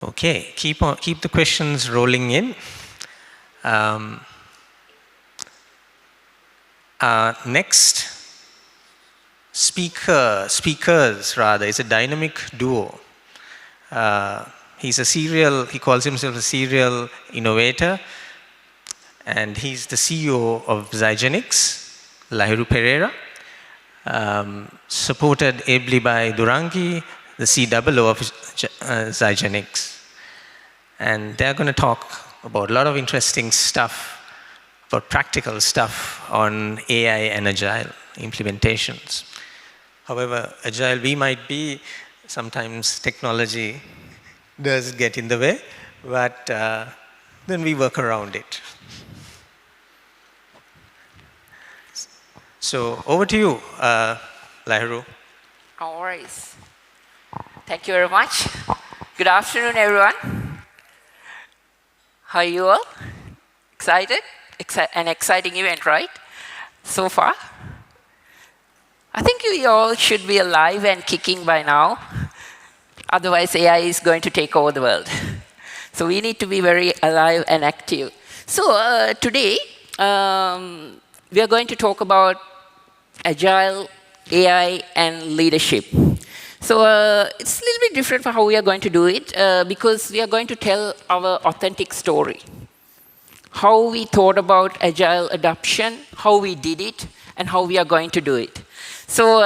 Okay, keep the questions rolling in. Next speakers rather, is a dynamic duo. He calls himself a serial innovator, and he's the CEO of XigeniX, Lahiru Perera, supported ably by Durangi, the COO of XigeniX. And they're going to talk about a lot of interesting stuff, about practical stuff on AI and Agile implementations. However agile we might be, sometimes technology does get in the way, but then we work around it. So over to you, Lahiru. All right. Thank you very much. Good afternoon, everyone. How are you all? Excited? An exciting event, right? So far? I think you all should be alive and kicking by now. Otherwise, AI is going to take over the world. So we need to be very alive and active. So today, we are going to talk about Agile, AI, and leadership. So it's a little bit different for how we are going to do it, because we are going to tell our authentic story. How we thought about Agile adoption, how we did it, and how we are going to do it. So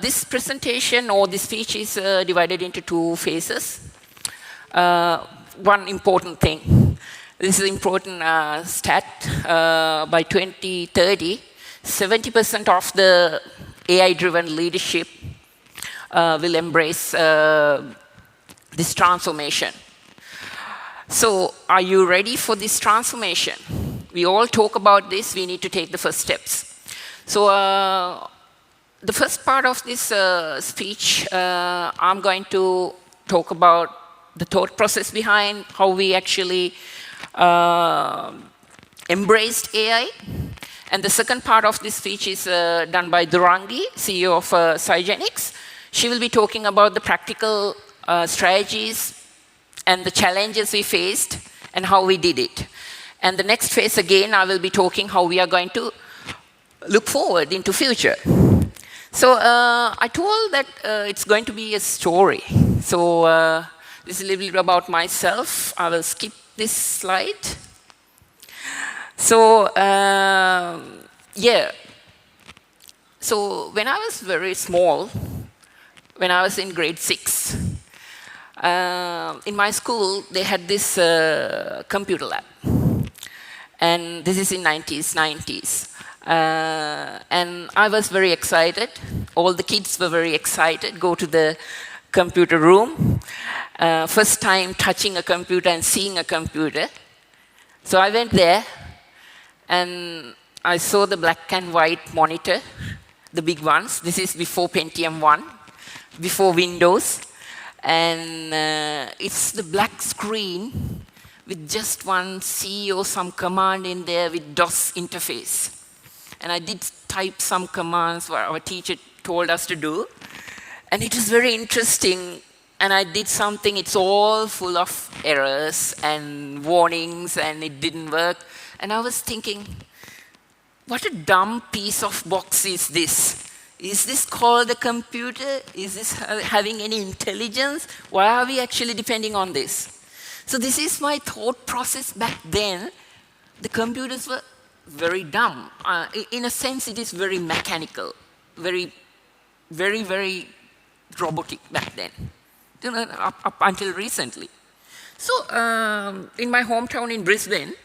this presentation or this speech is divided into two phases. One important thing. This is an important stat. By 2030, 70% of the AI-driven leadership will embrace this transformation. So are you ready for this transformation? We all talk about this. We need to take the first steps. So the first part of this speech, I'm going to talk about the thought process behind how we actually embraced AI. And the second part of this speech is done by Durangi, CEO of XigeniX. She will be talking about the practical strategies and the challenges we faced and how we did it. And the next phase, again, I will be talking how we are going to look forward into future. So I told that it's going to be a story. So this is a little bit about myself. I will skip this slide. So yeah. So when I was very small, when I was in grade 6, in my school, they had this computer lab. And this is in 90s. And I was very excited. All the kids were very excited, go to the computer room. First time touching a computer and seeing a computer. So I went there, and I saw the black and white monitor, the big ones. This is before Pentium 1, before Windows. And it's the black screen with just one C or some command in there with DOS interface. And I did type some commands what our teacher told us to do. And it was very interesting. And I did something, it's all full of errors and warnings, and it didn't work. And I was thinking, what a dumb piece of box is this? Is this called a computer? Is this having any intelligence? Why are we actually depending on this? So this is my thought process back then. The computers were very dumb. In a sense, it is very mechanical, very robotic back then, up until recently. So in my hometown in Brisbane,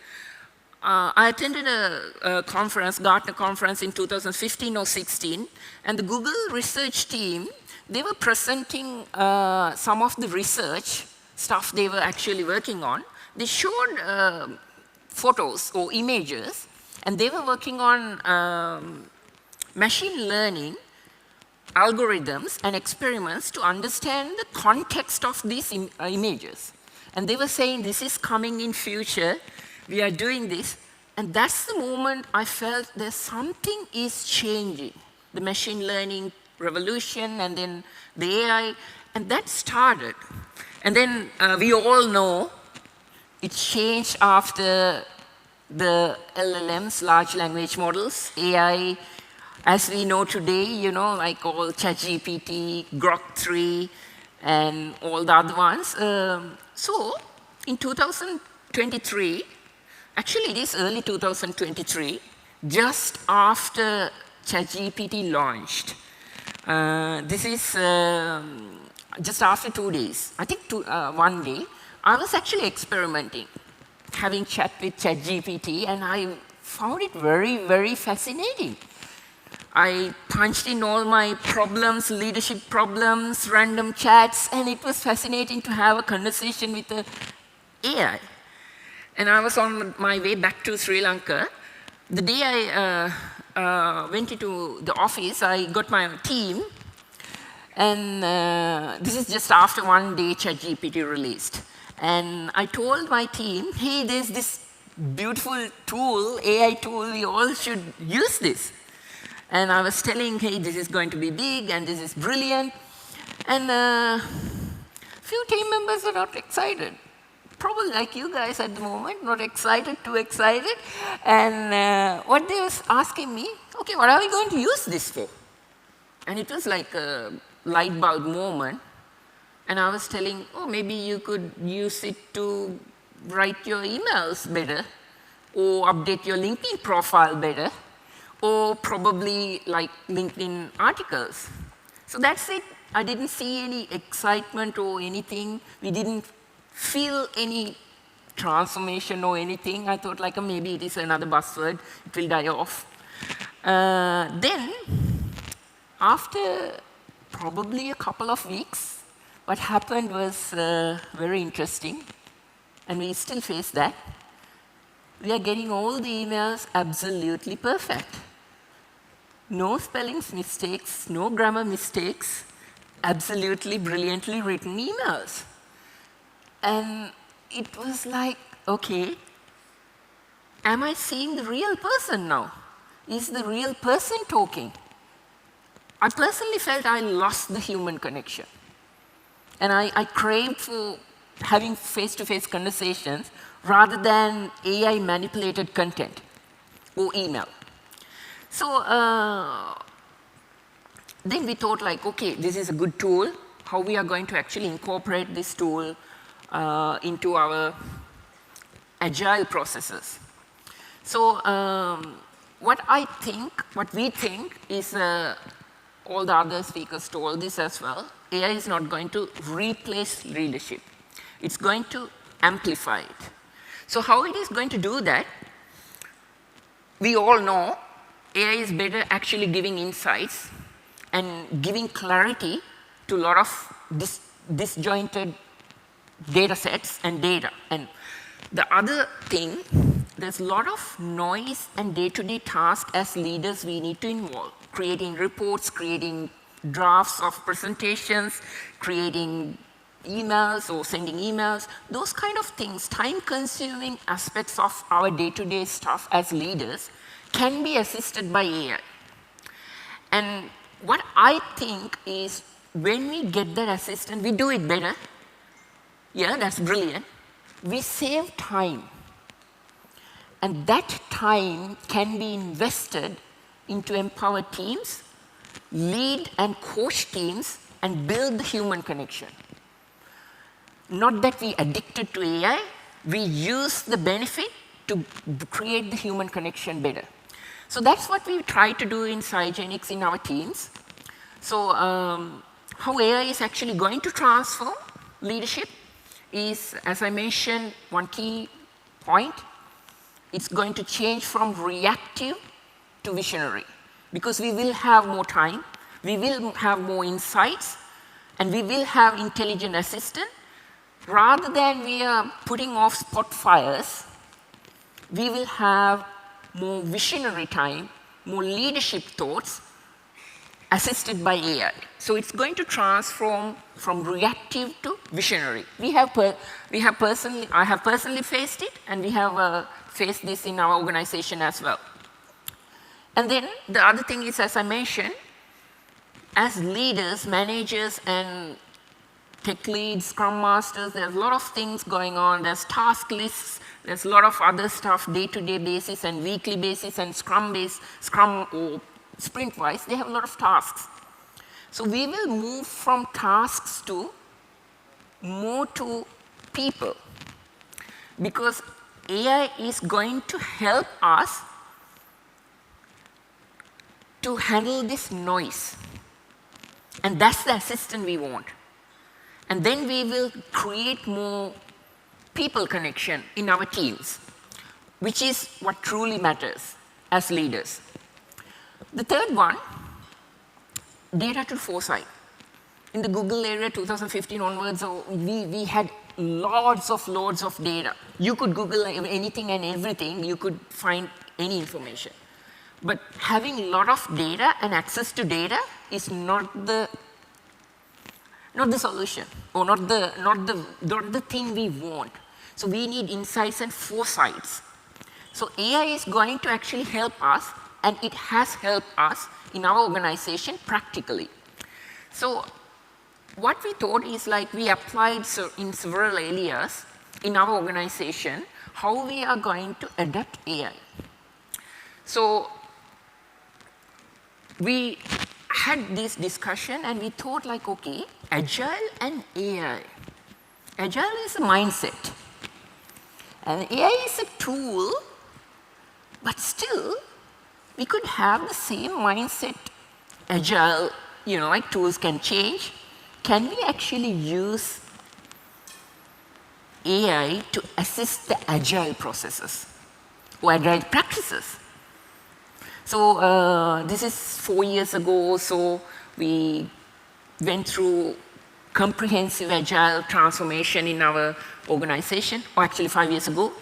I attended a conference, Gartner conference in 2015 or 16, and the Google research team, they were presenting some of the research stuff they were actually working on. They showed photos or images, and they were working on machine learning algorithms and experiments to understand the context of these images. And they were saying, this is coming in future. We are doing this. And that's the moment I felt there's something is changing. The machine learning revolution and then the AI. And that started. And then we all know it changed after the LLMs, large language models, AI, as we know today, like all ChatGPT, Grok 3, and all the other ones. So in 2023, actually it is early 2023, just after ChatGPT launched. This is just after 2 days. I think 1 day, I was actually experimenting, having chat with ChatGPT, and I found it very, very fascinating. I punched in all my problems, leadership problems, random chats, and it was fascinating to have a conversation with the AI. And I was on my way back to Sri Lanka. The day I went into the office, I got my team, and this is just after 1 day ChatGPT released. And I told my team, hey, there's this beautiful tool, AI tool, we all should use this. And I was telling, hey, this is going to be big, and this is brilliant. And few team members are not excited. Probably like you guys at the moment, not excited, too excited. And what they was asking me, okay, what are we going to use this for? And it was like a light bulb moment. And I was telling, oh, maybe you could use it to write your emails better, or update your LinkedIn profile better, or probably like LinkedIn articles. So that's it. I didn't see any excitement or anything. We didn't feel any transformation or anything. I thought like maybe it is another buzzword. It will die off. Then, after probably a couple of weeks, what happened was very interesting. And we still face that. We are getting all the emails absolutely perfect. No spelling mistakes, no grammar mistakes, absolutely brilliantly written emails. And it was like, okay, am I seeing the real person now? Is the real person talking? I personally felt I lost the human connection. And I craved for having face-to-face conversations rather than AI manipulated content or email. So then we thought like, okay, this is a good tool. How we are going to actually incorporate this tool into our agile processes. So what we think is, all the other speakers told this as well, AI is not going to replace leadership. It's going to amplify it. So how it is going to do that, we all know AI is better actually giving insights and giving clarity to a lot of disjointed data sets and data. And the other thing, there's a lot of noise and day-to-day tasks as leaders we need to involve. Creating reports, creating drafts of presentations, creating emails or sending emails, those kind of things, time-consuming aspects of our day-to-day stuff as leaders can be assisted by AI. And what I think is when we get that assistant, we do it better. Yeah, that's brilliant. We save time. And that time can be invested into empower teams, lead and coach teams, and build the human connection. Not that we addicted to AI, we use the benefit to create the human connection better. So that's what we try to do in XigeniX in our teams. So how AI is actually going to transform leadership is, as I mentioned, one key point. It's going to change from reactive to visionary, because we will have more time, we will have more insights, and we will have intelligent assistant. Rather than we are putting off spot fires, we will have more visionary time, more leadership thoughts assisted by AI. So it's going to transform from reactive to visionary. I have personally faced it, and we have faced this in our organization as well. And then the other thing is, as I mentioned, as leaders, managers, and tech leads, scrum masters, there's a lot of things going on. There's task lists, there's a lot of other stuff, day-to-day basis and weekly basis and scrum or sprint-wise, they have a lot of tasks. So we will move from tasks to more to people, because AI is going to help us to handle this noise. And that's the assistant we want. And then we will create more people connection in our teams, which is what truly matters as leaders. The third one, data to foresight. In the Google area, 2015 onwards, we had loads of data. You could Google anything and everything, you could find any information. But having a lot of data and access to data is not the solution, or not the thing we want. So we need insights and foresights. So AI is going to actually help us, and it has helped us in our organization practically. So what we thought is, like, we applied in several areas in our organization how we are going to adapt AI. So we had this discussion and we thought, like, okay, Agile and AI. Agile is a mindset and AI is a tool, but still we could have the same mindset. Agile, like, tools can change. Can we actually use AI to assist the Agile processes or Agile practices? So this is 4 years ago, so we went through comprehensive Agile transformation in our organization, or actually 5 years ago.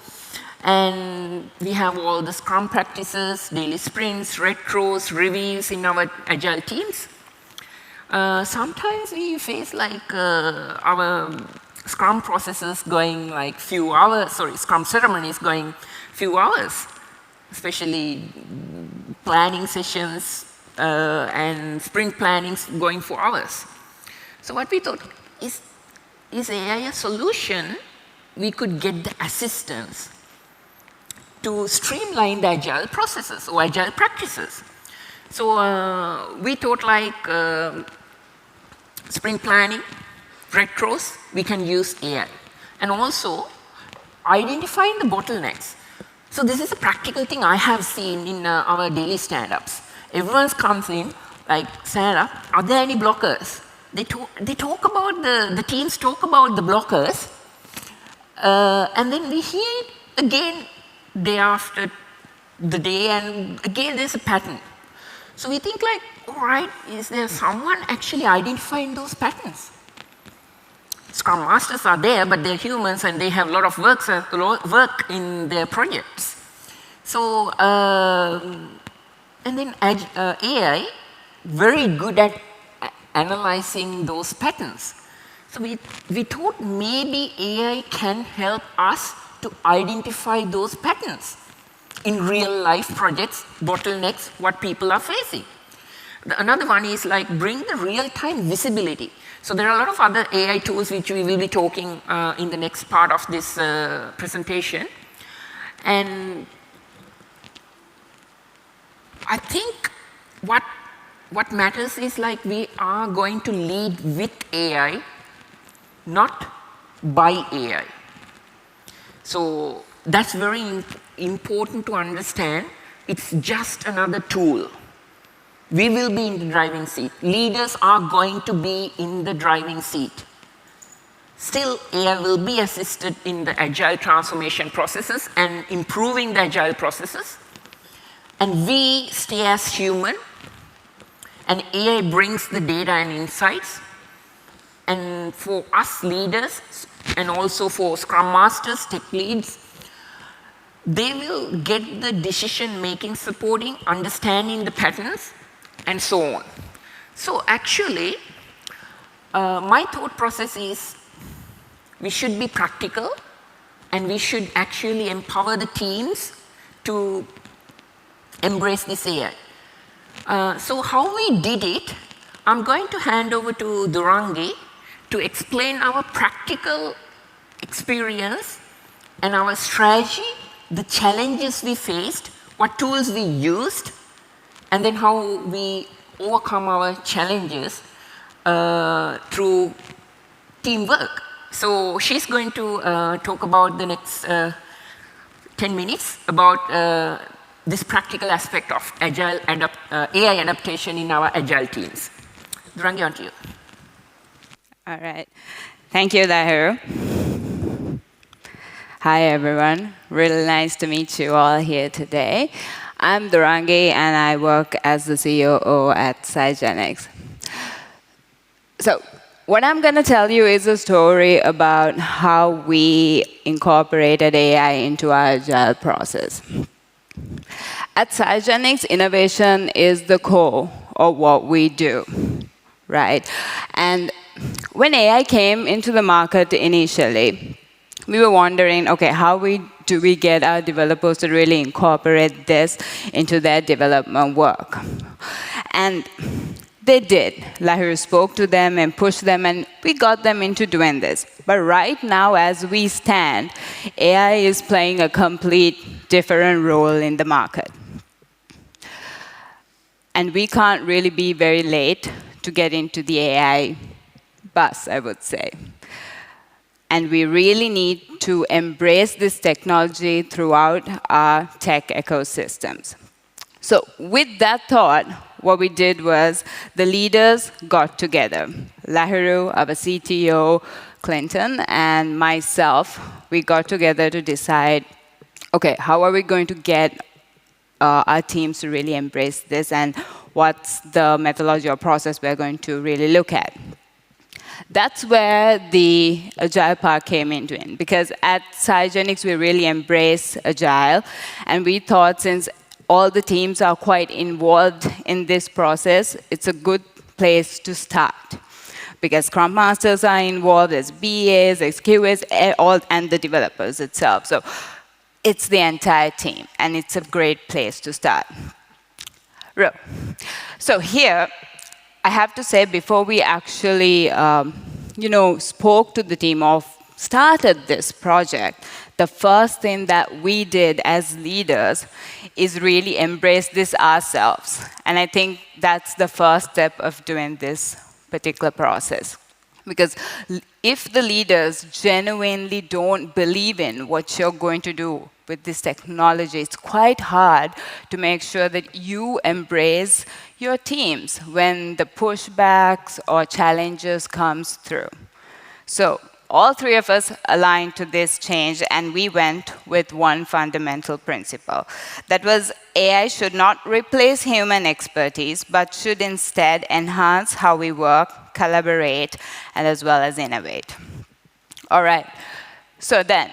And we have all the Scrum practices, daily sprints, retros, reviews in our Agile teams. Sometimes we face, like, our Scrum processes going like few hours, Scrum ceremonies going few hours, especially planning sessions and sprint plannings going for hours. So what we thought is AI a solution? We could get the assistance to streamline the Agile processes or Agile practices. So we thought, like, sprint planning, retros, we can use AI. And also identifying the bottlenecks. So this is a practical thing I have seen in our daily stand-ups. Everyone comes in, like, stand-up, are there any blockers? They talk about the teams talk about the blockers, and then we hear it again day after the day, and again there's a pattern. So we think, like, all right, is there someone actually identifying those patterns? Scrum masters are there, but they're humans and they have a lot of work in their projects. So, and then AI, very good at analyzing those patterns. So we thought maybe AI can help us to identify those patterns in real life projects, bottlenecks, what people are facing. Another one is, like, bring the real-time visibility. So there are a lot of other AI tools which we will be talking in the next part of this presentation. And I think what matters is, like, we are going to lead with AI, not by AI. So that's very important to understand. It's just another tool. We will be in the driving seat. Leaders are going to be in the driving seat. Still, AI will be assisted in the Agile transformation processes and improving the Agile processes. And we stay as human, and AI brings the data and insights. And for us leaders, and also for Scrum Masters, tech leads, they will get the decision-making supporting, understanding the patterns, and so on. So actually, my thought process is we should be practical, and we should actually empower the teams to embrace this AI. So how we did it, I'm going to hand over to Durangi to explain our practical experience and our strategy, the challenges we faced, what tools we used, and then how we overcome our challenges through teamwork. So she's going to talk about the next 10 minutes about this practical aspect of Agile AI adaptation in our Agile teams. Durangi, on to you. All right. Thank you, Lahiru. Hi, everyone. Really nice to meet you all here today. I'm Durangi, and I work as the COO at XigeniX. So what I'm going to tell you is a story about how we incorporated AI into our Agile process. At XigeniX, innovation is the core of what we do, right? And when AI came into the market initially, we were wondering, okay, how do we get our developers to really incorporate this into their development work? And they did. Lahiru spoke to them and pushed them, and we got them into doing this. But right now, as we stand, AI is playing a complete different role in the market. And we can't really be very late to get into the AI bus, I would say. And we really need to embrace this technology throughout our tech ecosystems. So with that thought, what we did was the leaders got together. Lahiru, our CTO, Clinton, and myself, we got together to decide, okay, how are we going to get our teams to really embrace this, and what's the methodology or process we're going to really look at. That's where the Agile part came into it, because at XigeniX, we really embrace Agile, and we thought since all the teams are quite involved in this process, it's a good place to start. Because Scrum Masters are involved, there's BAs, there's QAs, and the developers itself. So it's the entire team, and it's a great place to start. So here, I have to say, before we actually spoke to the team or started this project, the first thing that we did as leaders is really embrace this ourselves. And I think that's the first step of doing this particular process. Because if the leaders genuinely don't believe in what you're going to do with this technology, it's quite hard to make sure that you embrace your teams when the pushbacks or challenges comes through. So all three of us aligned to this change, and we went with one fundamental principle. That was AI should not replace human expertise, but should instead enhance how we work, collaborate, and as well as innovate. All right, so then,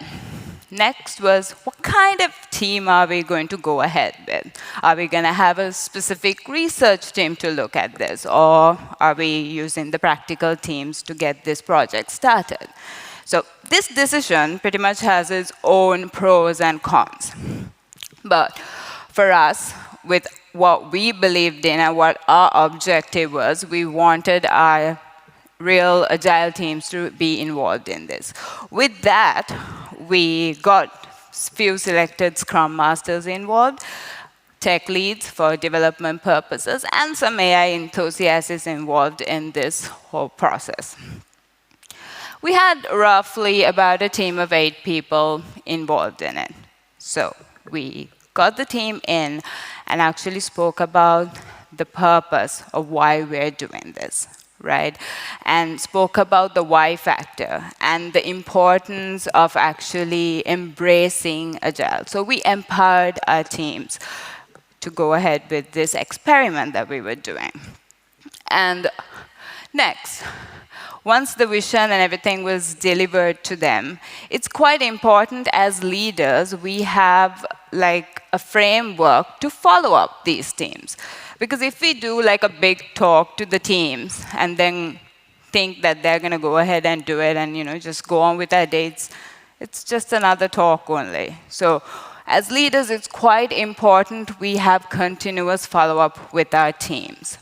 next was, what kind of team are we going to go ahead with? Are we going to have a specific research team to look at this, or are we using the practical teams to get this project started? So this decision pretty much has its own pros and cons. But for us, with what we believed in and what our objective was, we wanted our real Agile teams to be involved in this. With that, we got few selected Scrum Masters involved, tech leads for development purposes, and some AI enthusiasts involved in this whole process. We had roughly about a team of 8 people involved in it. So we got the team in and actually spoke about the purpose of why we're doing this, right? And spoke about the why factor and the importance of actually embracing Agile. So we empowered our teams to go ahead with this experiment that we were doing. And next, once the vision and everything was delivered to them, it's quite important as leaders, we have like a framework to follow up these teams. Because if we do like a big talk to the teams and then think that they're going to go ahead and do it and just go on with their dates, it's just another talk only. So as leaders, it's quite important we have continuous follow-up with our teams.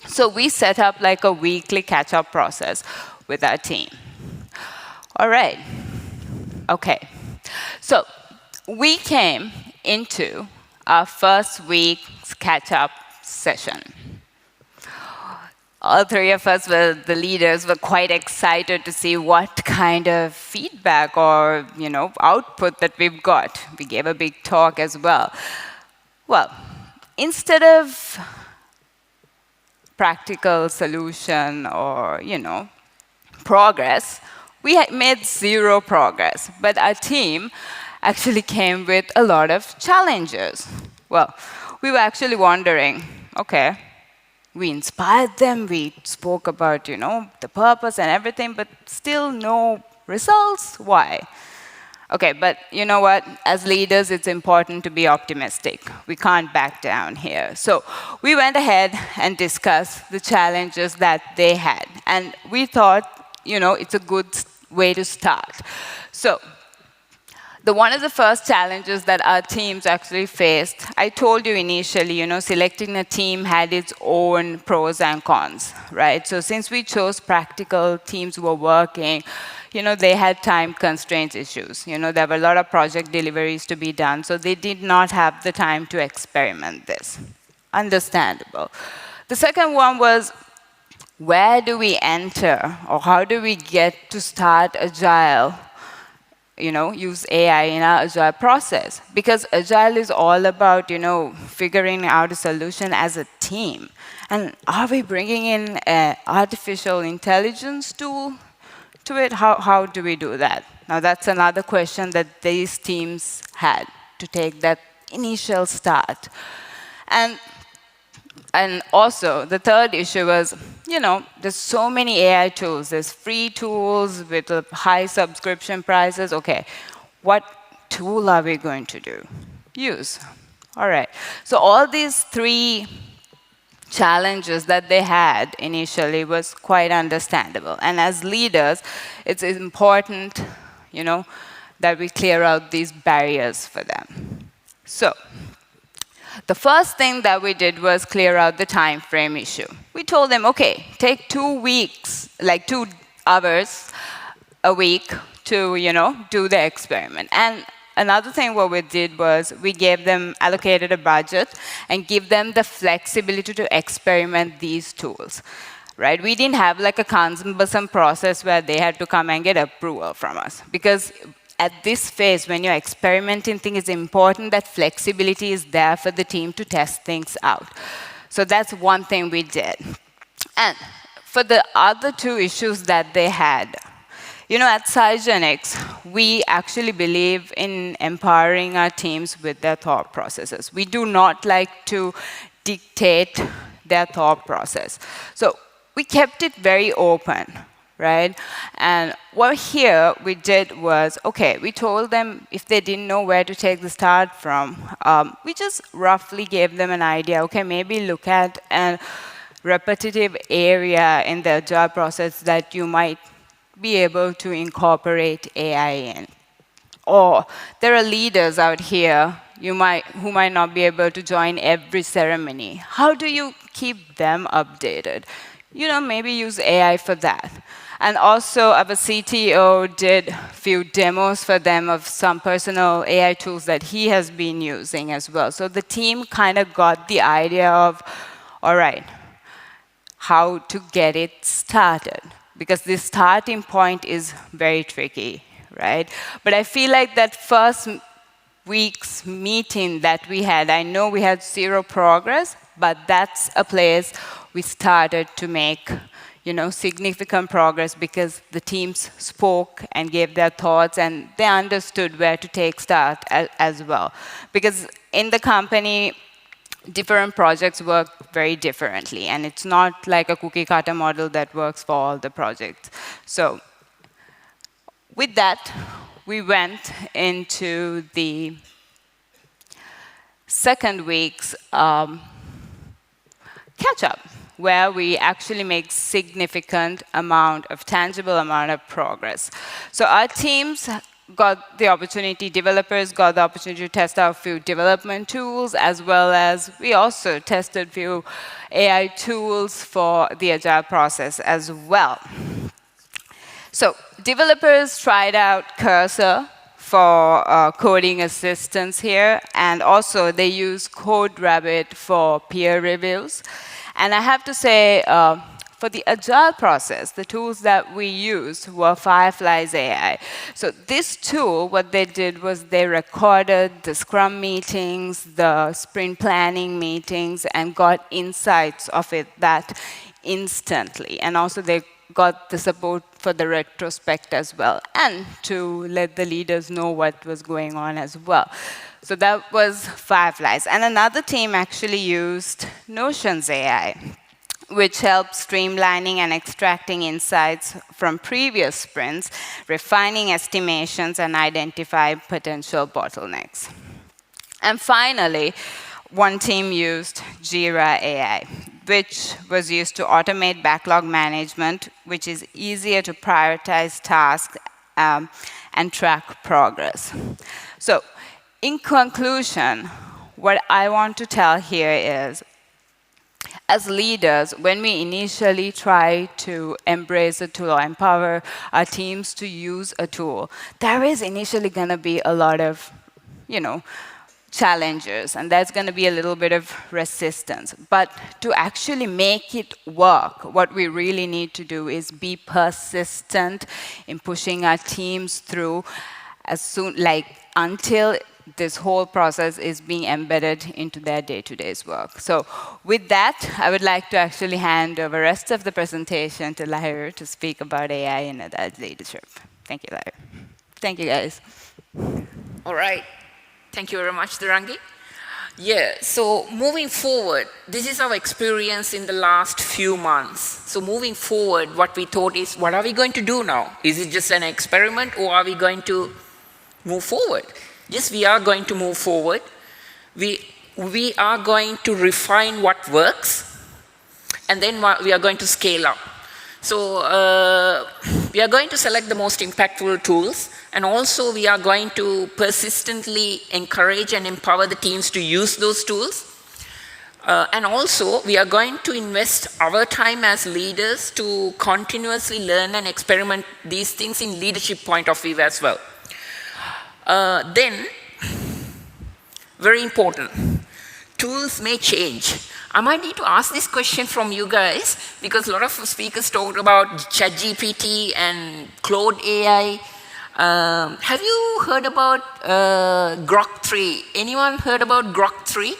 So we set up like a weekly catch-up process with our team. All right. Okay. So we came into our first week's catch-up session. All three of us, the leaders, were quite excited to see what kind of feedback or output that we've got. We gave a big talk as well. Well, instead of practical solution or progress, we had made zero progress. But our team actually came with a lot of challenges. Well, we were actually wondering, okay, we inspired them, we spoke about, the purpose and everything, but still no results. Why? Okay, but you know what? As leaders, it's important to be optimistic. We can't back down here. So we went ahead and discussed the challenges that they had. And we thought, it's a good way to start. So one of the first challenges that our teams actually faced, I told you initially, selecting a team had its own pros and cons, right? So since we chose practical teams who were working, they had time constraints issues. There were a lot of project deliveries to be done, so they did not have the time to experiment this. Understandable. The second one was, where do we enter, or how do we get to start Agile? Use AI in our Agile process. Because Agile is all about, figuring out a solution as a team. And are we bringing in an artificial intelligence tool to it? How do we do that? Now, that's another question that these teams had to take that initial start. And also, the third issue was, there's so many AI tools. There's free tools with high subscription prices. OK, what tool are we going to use? All right. So all these three challenges that they had initially was quite understandable. And as leaders, it's important, that we clear out these barriers for them. So the first thing that we did was clear out the time frame issue. We told them, OK, take 2 weeks, like 2 hours a week to, do the experiment. And another thing what we did was we gave them, allocated a budget, and give them the flexibility to experiment these tools. Right? We didn't have like a cumbersome process where they had to come and get approval from us. Because at this phase, when you're experimenting, things, it's important that flexibility is there for the team to test things out. So that's one thing we did. And for the other 2 issues that they had, at XigeniX, we actually believe in empowering our teams with their thought processes. We do not like to dictate their thought process. So we kept it very open. Right? And what here we did was, OK, we told them if they didn't know where to take the start from, we just roughly gave them an idea. OK, maybe look at a repetitive area in the Agile process that you might be able to incorporate AI in. Or there are leaders out here who might not be able to join every ceremony. How do you keep them updated? Maybe use AI for that. And also, our CTO did a few demos for them of some personal AI tools that he has been using as well. So the team kind of got the idea of, all right, how to get it started. Because the starting point is very tricky, right? But I feel like that first week's meeting that we had, I know we had 0 progress, but that's a place we started to make significant progress because the teams spoke and gave their thoughts, and they understood where to take start as well. Because in the company, different projects work very differently, and it's not like a cookie-cutter model that works for all the projects. So with that, we went into the second week's catch-up, where we actually make significant tangible amount of progress. So our teams got the opportunity, developers got the opportunity to test out a few development tools, as well as we also tested a few AI tools for the Agile process as well. So developers tried out Cursor for coding assistance here, and also they use CodeRabbit for peer reviews. And I have to say, for the Agile process, the tools that we used were Firefly's AI. So this tool, what they did was they recorded the Scrum meetings, the sprint planning meetings, and got insights of it that instantly. And also they got the support for the retrospect as well, and to let the leaders know what was going on as well. So that was Fireflies. And another team actually used Notion's AI, which helps streamlining and extracting insights from previous sprints, refining estimations, and identify potential bottlenecks. And finally, one team used Jira AI, which was used to automate backlog management, which is easier to prioritize tasks and track progress. So in conclusion, what I want to tell here is, as leaders, when we initially try to embrace a tool or empower our teams to use a tool, there is initially going to be a lot of, challenges, and there's going to be a little bit of resistance. But to actually make it work, what we really need to do is be persistent in pushing our teams through until this whole process is being embedded into their day-to-day work. So with that, I would like to actually hand over the rest of the presentation to Lahiru to speak about AI in Agile leadership. Thank you, Lahiru. Thank you, guys. All right. Thank you very much, Durangi. Yeah, so moving forward, this is our experience in the last few months. So moving forward, what we thought is, what are we going to do now? Is it just an experiment, or are we going to move forward? Yes, we are going to move forward. We are going to refine what works, and then we are going to scale up. So we are going to select the most impactful tools, and also we are going to persistently encourage and empower the teams to use those tools. And also, we are going to invest our time as leaders to continuously learn and experiment these things in leadership point of view as well. Then, very important, tools may change. I might need to ask this question from you guys, because a lot of speakers talked about ChatGPT and Claude AI. Have you heard about Grok 3? Anyone heard about Grok 3?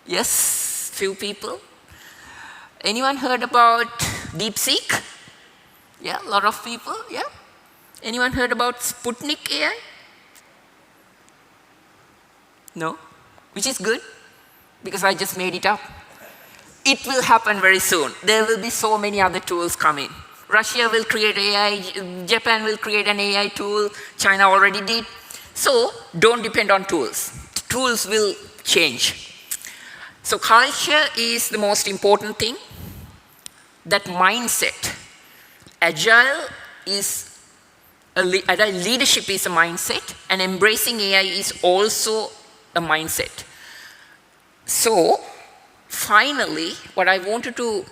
Yes, few people. Anyone heard about DeepSeek? Yeah, a lot of people, yeah. Anyone heard about Sputnik AI? No? Which is good, because I just made it up. It will happen very soon. There will be so many other tools coming. Russia will create AI, Japan will create an AI tool, China already did. So don't depend on tools. Tools will change. So culture is the most important thing. That mindset. Agile leadership is a mindset, and embracing AI is also a mindset. So, finally, what I wanted to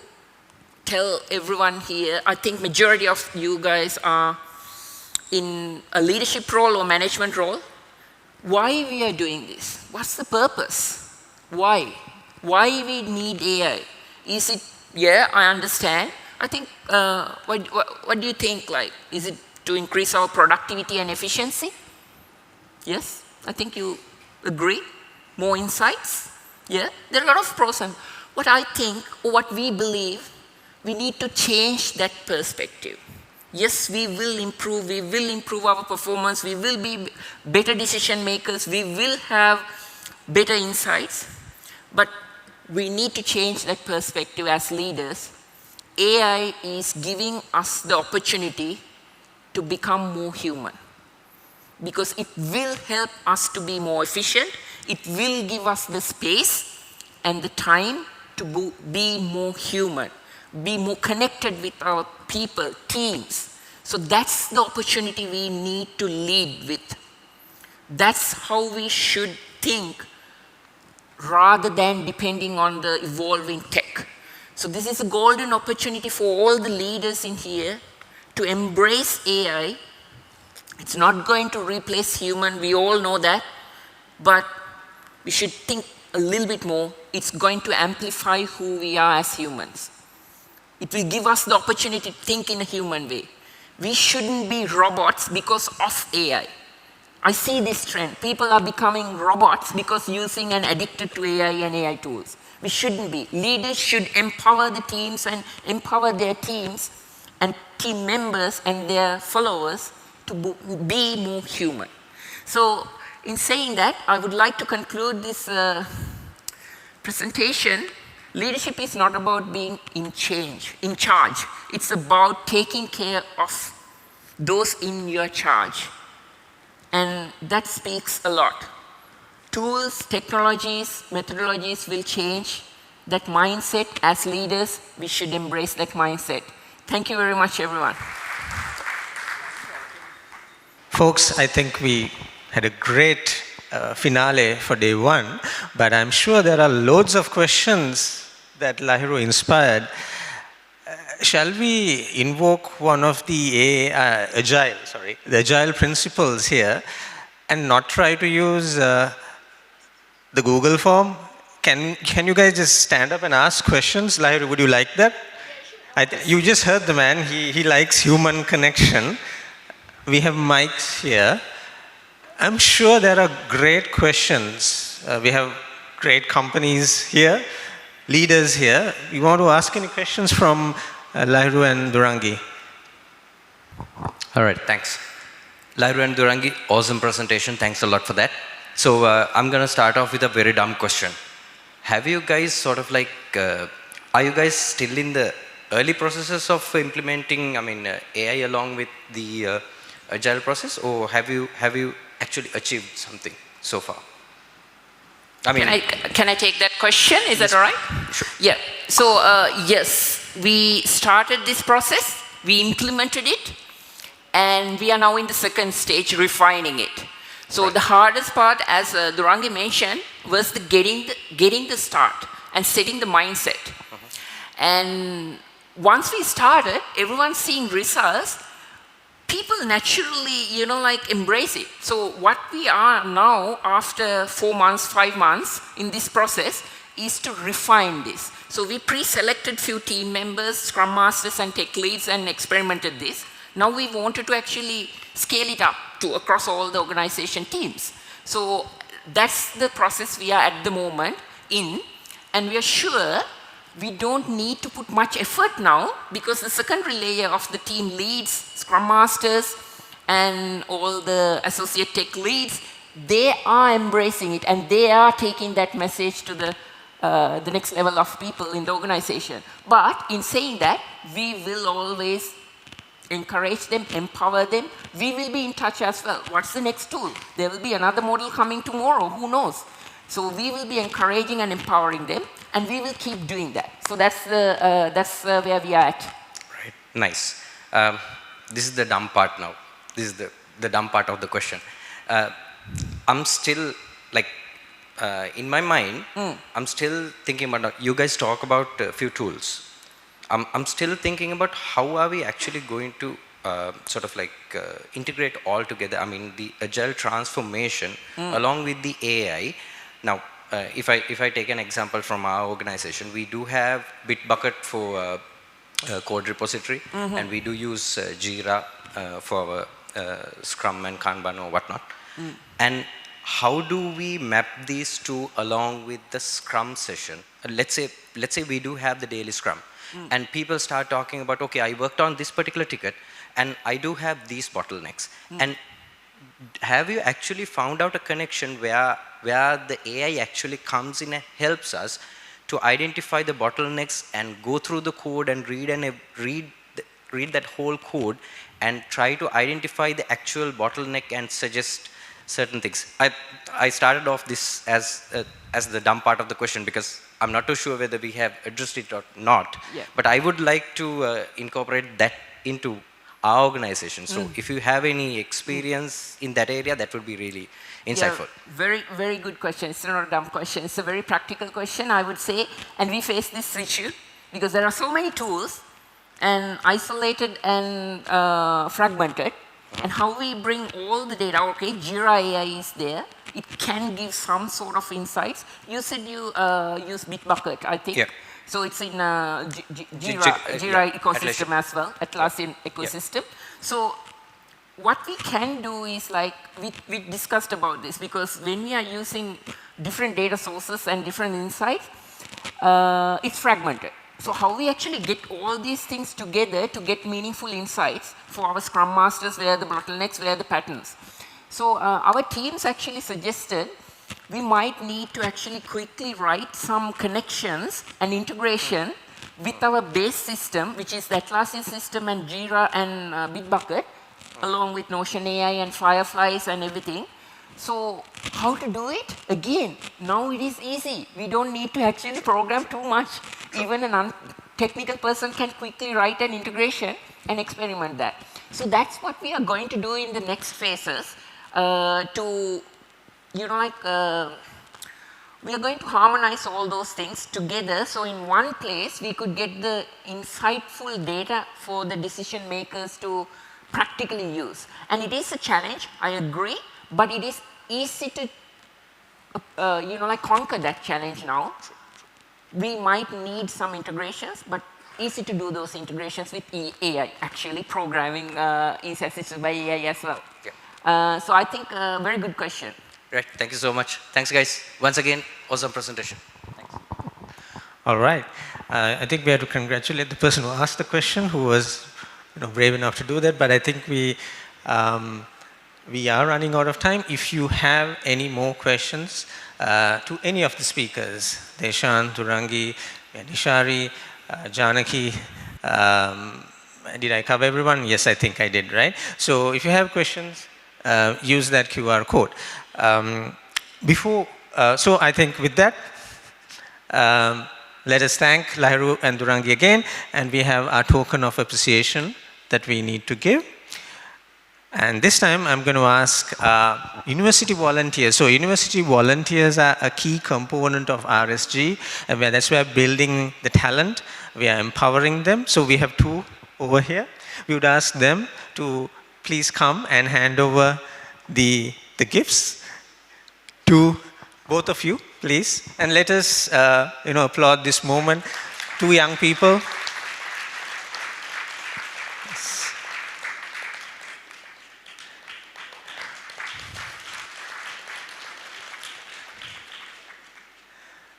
tell everyone here, I think majority of you guys are in a leadership role or management role. Why we are doing this? What's the purpose? Why? Why we need AI? Is it, yeah, I understand. I think, what do you think? Like, is it to increase our productivity and efficiency? Yes, I think you agree. More insights? Yeah, there are a lot of pros. And what I think, or what we believe, we need to change that perspective. Yes, we will improve our performance, we will be better decision makers, we will have better insights, but we need to change that perspective as leaders. AI is giving us the opportunity to become more human, because it will help us to be more efficient. It will give us the space and the time to be more human, be more connected with our people, teams. So that's the opportunity we need to lead with. That's how we should think, rather than depending on the evolving tech. So this is a golden opportunity for all the leaders in here to embrace AI. It's not going to replace human, we all know that, but we should think a little bit more. It's going to amplify who we are as humans. It will give us the opportunity to think in a human way. We shouldn't be robots because of AI. I see this trend. People are becoming robots because using and addicted to AI and AI tools. We shouldn't be. Leaders should empower the teams and empower their teams and team members and their followers to be more human. So in saying that, I would like to conclude this presentation. Leadership is not about being in charge. It's about taking care of those in your charge. And that speaks a lot. Tools, technologies, methodologies will change. That mindset, as leaders, we should embrace that mindset. Thank you very much, everyone. Folks, I think we had a great finale for day one, but I'm sure there are loads of questions that Lahiru inspired. Shall we invoke one of the Agile principles here and not try to use the Google form? Can you guys just stand up and ask questions? Lahiru, would you like that? You just heard the man. He likes human connection. We have mics here. I'm sure there are great questions. We have great companies here, leaders here. You want to ask any questions from Lahiru and Durangi? All right, thanks. Lahiru and Durangi, awesome presentation. Thanks a lot for that. So I'm going to start off with a very dumb question. Have you guys sort of like, are you guys still in the early processes of implementing, AI along with the Agile process, or have you actually achieved something so far? Can I take that question? Is that all right? Sure. Yeah. So yes, we started this process, we implemented it, and we are now in the second stage, refining it. So right. The hardest part, as Durangi mentioned, was the getting the start and setting the mindset. And once we started, everyone's seeing results. People naturally, embrace it. So what we are now, after 4 months, 5 months in this process, is to refine this. So we pre-selected few team members, scrum masters and tech leads, and experimented this. Now we wanted to actually scale it up to across all the organization teams. So that's the process we are at the moment in, and we are sure we don't need to put much effort now, because the secondary layer of the team leads, scrum masters, and all the associate tech leads, they are embracing it, and they are taking that message to the next level of people in the organization. But in saying that, we will always encourage them, empower them. We will be in touch as well. What's the next tool? There will be another model coming tomorrow, who knows? So we will be encouraging and empowering them, and we will keep doing that. So that's where we are at. Right, nice. This is the dumb part now. This is the dumb part of the question. I'm still, in my mind, I'm still thinking about, you guys talk about a few tools. I'm still thinking about how are we actually going to integrate all together. The Agile transformation along with the AI. Now, if I take an example from our organization, we do have Bitbucket for code repository, and we do use Jira for Scrum and Kanban or whatnot. And how do we map these two along with the Scrum session? Let's say we do have the daily Scrum, and people start talking about, okay, I worked on this particular ticket, and I do have these bottlenecks. And have you actually found out a connection where the AI actually comes in and helps us to identify the bottlenecks and go through the code and read that whole code and try to identify the actual bottleneck and suggest certain things? I started off this as the dumb part of the question because I'm not too sure whether we have addressed it or not. Yeah. But I would like to incorporate that into our organization. So if you have any experience in that area, that would be really insightful. Yeah, very, very good question. It's not a dumb question. It's a very practical question, I would say. And we face this issue because there are so many tools, and isolated and fragmented, and how we bring all the data. Okay, Jira AI is there. It can give some sort of insights. You said you use Bitbucket, I think. Yeah. So it's in Jira ecosystem as well, Atlassian ecosystem. So what we can do is like, we discussed about this, because when we are using different data sources and different insights, it's fragmented. So how we actually get all these things together to get meaningful insights for our Scrum Masters, where are the bottlenecks, where are the patterns. So our teams actually suggested we might need to actually quickly write some connections and integration with our base system, which is the Atlassian system and Jira and Bitbucket, along with Notion AI and Fireflies and everything. So how to do it? Again, now it is easy. We don't need to actually program too much. Even a non-technical person can quickly write an integration and experiment that. So that's what we are going to do in the next phases to, we are going to harmonize all those things together, so in one place we could get the insightful data for the decision makers to practically use. And it is a challenge, I agree, but it is easy to conquer that challenge now. We might need some integrations, but easy to do those integrations with AI. Actually, programming is assisted by AI as well. Yeah. So I think very good question. Right, thank you so much. Thanks, guys. Once again, awesome presentation. Thanks. All right. I think we have to congratulate the person who asked the question, who was brave enough to do that. But I think we are running out of time. If you have any more questions to any of the speakers, Deshan, Durangi, Nishari, Janaki, did I cover everyone? Yes, I think I did, right? So if you have questions, use that QR code. So I think with that, let us thank Lahiru and Durangi again, and we have our token of appreciation that we need to give. And this time I'm going to ask university volunteers. So university volunteers are a key component of RSG, and that's where building the talent, we are empowering them. So we have two over here. We would ask them to please come and hand over the gifts to both of you, please. And let us applaud this moment. Two young people.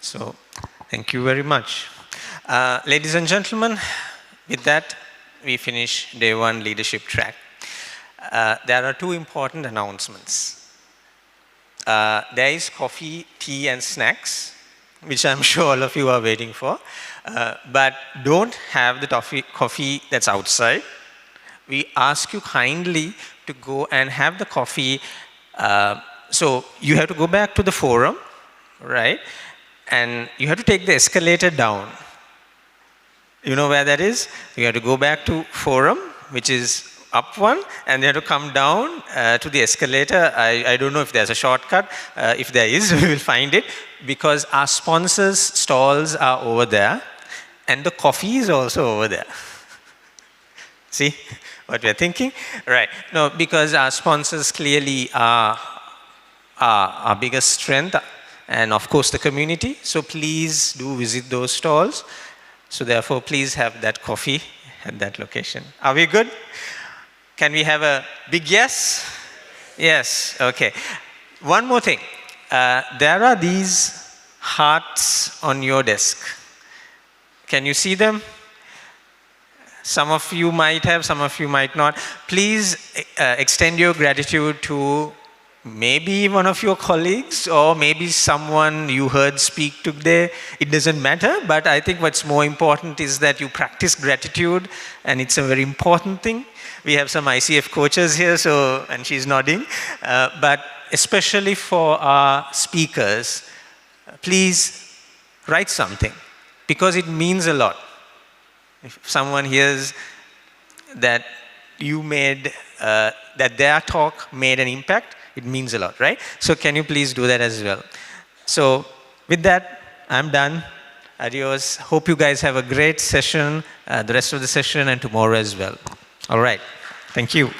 So, thank you very much. Ladies and gentlemen, with that, we finish day one leadership track. There are two important announcements. There is coffee, tea, and snacks, which I'm sure all of you are waiting for. But don't have the coffee that's outside. We ask you kindly to go and have the coffee. So you have to go back to the forum, right? And you have to take the escalator down. You know where that is? You have to go back to forum, which is up one, and you have to come down to the escalator. I don't know if there's a shortcut. If there is, we will find it, because our sponsors' stalls are over there, and the coffee is also over there. See what we're thinking? Right. No, because our sponsors clearly are our biggest strength, and of course the community. So please do visit those stalls. So therefore, please have that coffee at that location. Are we good? Can we have a big yes? Yes, okay. One more thing. There are these hearts on your desk. Can you see them? Some of you might have, some of you might not. Please extend your gratitude to maybe one of your colleagues, or maybe someone you heard speak today. It doesn't matter, but I think what's more important is that you practice gratitude, and it's a very important thing. We have some ICF coaches here, and she's nodding. But especially for our speakers, please write something, because it means a lot. If someone hears that you made, that their talk made an impact, it means a lot, right? So can you please do that as well? So with that, I'm done. Adios. Hope you guys have a great session, the rest of the session and tomorrow as well. All right. Thank you.